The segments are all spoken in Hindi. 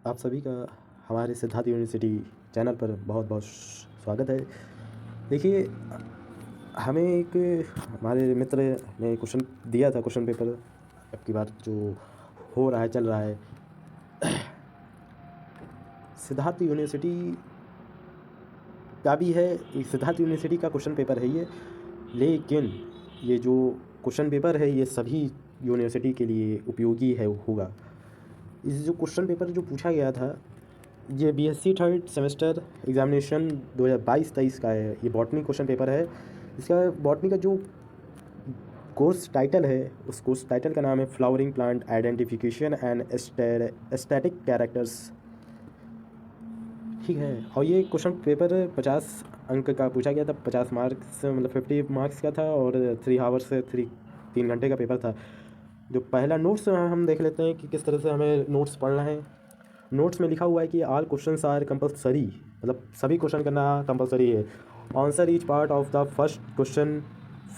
आप सभी का हमारे सिद्धार्थ यूनिवर्सिटी चैनल पर बहुत बहुत स्वागत है। देखिए, हमें एक हमारे मित्र ने क्वेश्चन दिया था, क्वेश्चन पेपर अब की बार जो हो रहा है, चल रहा है। सिद्धार्थ यूनिवर्सिटी का भी है, एक सिद्धार्थ यूनिवर्सिटी का क्वेश्चन पेपर है ये, लेकिन ये जो क्वेश्चन पेपर है ये सभी यूनिवर्सिटी के लिए उपयोगी है होगा। इस जो क्वेश्चन पेपर जो पूछा गया था, ये बीएससी थर्ड सेमेस्टर एग्जामिनेशन 2022-23 का है। ये बॉटनी क्वेश्चन पेपर है। इसका बॉटनी का जो कोर्स टाइटल है, उस कोर्स टाइटल का नाम है flowering plant identification and aesthetic characters. ठीक है। और ये क्वेश्चन पेपर 50 अंक का पूछा गया था, 50 मार्क्स, मतलब 50 मार्क्स का था, और 3 आवर्स से 3 घंटे का पेपर था। जो पहला नोट्स हम देख लेते हैं कि किस तरह से हमें नोट्स पढ़ना है। नोट्स में लिखा हुआ है कि ऑल क्वेश्चंस आर कंपलसरी, मतलब सभी क्वेश्चन करना कंपलसरी है। Answer each part of the first question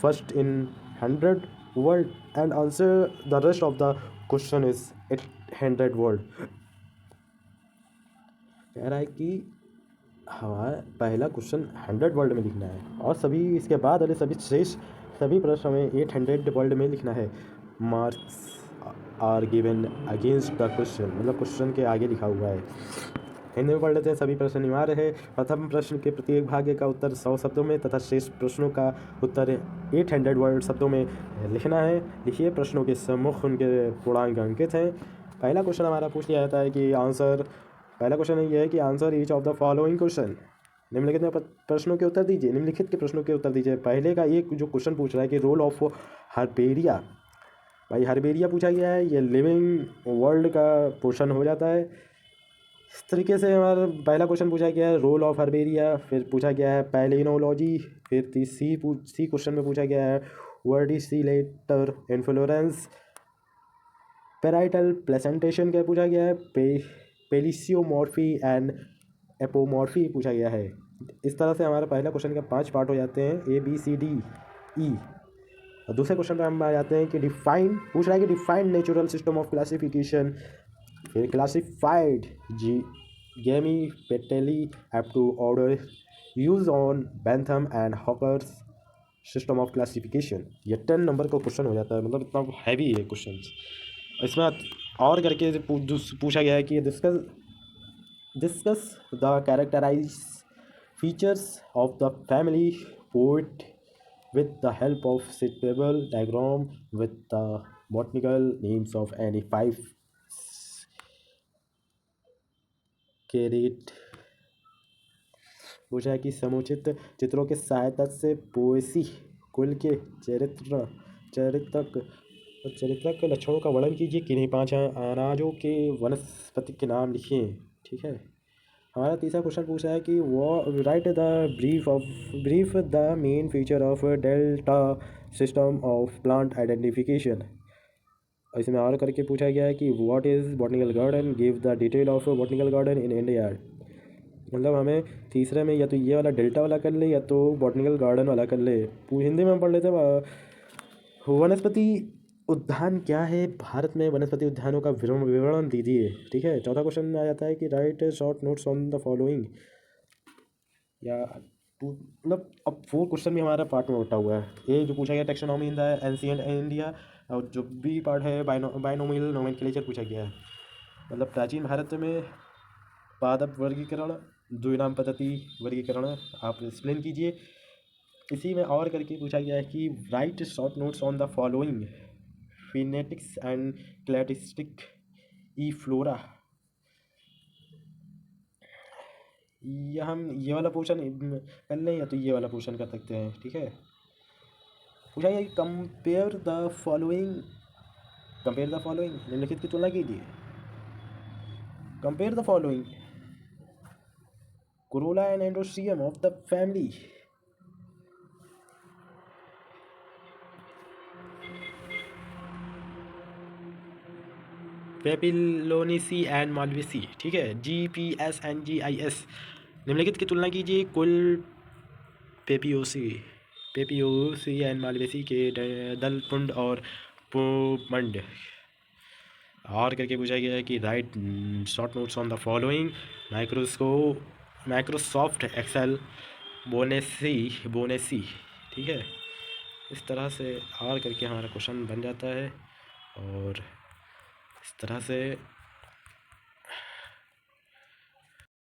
first in 100 word and answer the rest of the question is 800 word. कह रहा है कि हमारा पहला क्वेश्चन 100 वर्ड में लिखना है, और सभी इसके बाद वाले सभी शेष सभी प्रश्न हमें 800 वर्ड में लिखना है। Marks are given against the question, मतलब क्वेश्चन के आगे लिखा हुआ है। हिंदी में पढ़ लेते हैं। सभी प्रश्न अनिवार्य है। प्रथम प्रश्न के प्रत्येक भाग का उत्तर 100 शब्दों में तथा शेष प्रश्नों का उत्तर 800 वर्ड शब्दों में लिखना है। लिखिए प्रश्नों के सम्मुख उनके पूर्णांक अंकित हैं। पहला क्वेश्चन हमारा पूछ लिया जाता है कि आंसर, पहला क्वेश्चन ये है कि answer each of the following question, निम्नलिखित में प्रश्नों के उत्तर दीजिए। निम्नलिखित के प्रश्नों के उत्तर दीजिए। पहले का एक जो क्वेश्चन पूछ रहा है कि रोल ऑफ हर्बेरिया, भाई हर्बेरिया पूछा गया है, ये लिविंग वर्ल्ड का पोर्शन हो जाता है। इस तरीके से हमारा पहला क्वेश्चन पूछा गया है रोल ऑफ हर्बेरिया। फिर पूछा गया है पैलिनोलॉजी। फिर सी क्वेश्चन में पूछा गया है word is C letter inflorescence. Parietal placentation क्या पूछा गया है, पेलिसियोमॉर्फी एंड एपोमॉर्फी पूछा गया है। इस तरह से हमारा पहला क्वेश्चन का 5 पार्ट हो जाते हैं, ABCDE। और दूसरे क्वेश्चन पर हम आ जाते हैं कि डिफाइन, पूछ रहा है कि define natural system of classification. फिर क्लासिफाइड जी gamopetalae up to order use on Bentham and Hooker's system of classification. ये 10 नंबर का क्वेश्चन हो जाता है, मतलब इतना हैवी है क्वेश्चन। इसमें और करके पूछा गया है कि discuss the characterize features of the family poet with the help of suitable diagram with the botanical names of any 5 carat. पूछा है कि समुचित चित्रों के सहायता से पोएसी कुल के चरित्रक चरित्रक लक्षणों का वर्णन कीजिए। किन्हीं 5 अनाजों के वनस्पति के नाम लिखिए। ठीक है। हमारा तीसरा क्वेश्चन पूछा है कि वो right the brief the main feature of delta system of plant identification. इसमें और करके पूछा गया है कि what is botanical garden, give the detail of botanical garden in India. मतलब हमें तीसरे में या तो ये वाला डेल्टा वाला कर ले या तो बॉटनिकल गार्डन वाला कर ले। हिंदी में हम पढ़ लेते हैं वनस्पति उद्यान क्या है भारत में, वनस्पति उद्यानों का विवरण दीजिए। ठीक है। चौथा क्वेश्चन में आ जाता है कि write short notes on the following. या मतलब अब 4 क्वेश्चन भी हमारा पार्ट में उठा हुआ है। ये जो पूछा गया taxonomy in the ancient India, और जो बी पार्ट है बाइनोमियल नोमेनक्लेचर पूछा गया है, मतलब प्राचीन भारत में पादप वर्गीकरण, द्विनाम पद्धति वर्गीकरण आप एक्सप्लेन कीजिए। इसी में और करके पूछा गया है कि write short notes on the following phenetics and cladistic e flora. ये हम ये वाला पोर्शन कर लें या तो ये वाला पोर्शन कर सकते हैं। ठीक है। पूछा गया कि कंपेयर द फॉलोइंग, निम्नलिखित की तुलना कीजिए। Compare the following corolla and androecium of the family. Papilionaceae and malvaceae. ठीक है। GPS and GIS। निम्नलिखित की तुलना कीजिए। कुल पेपियोसी पेपियोसी एंड मालवेसी के दलपुंड और पोमंड। और करके पूछा गया है कि write short notes on the following Microsoft Excel बोनेसी बोनेसी, ठीक है। इस तरह से और करके हमारा क्वेश्चन बन जाता है और इस तरह से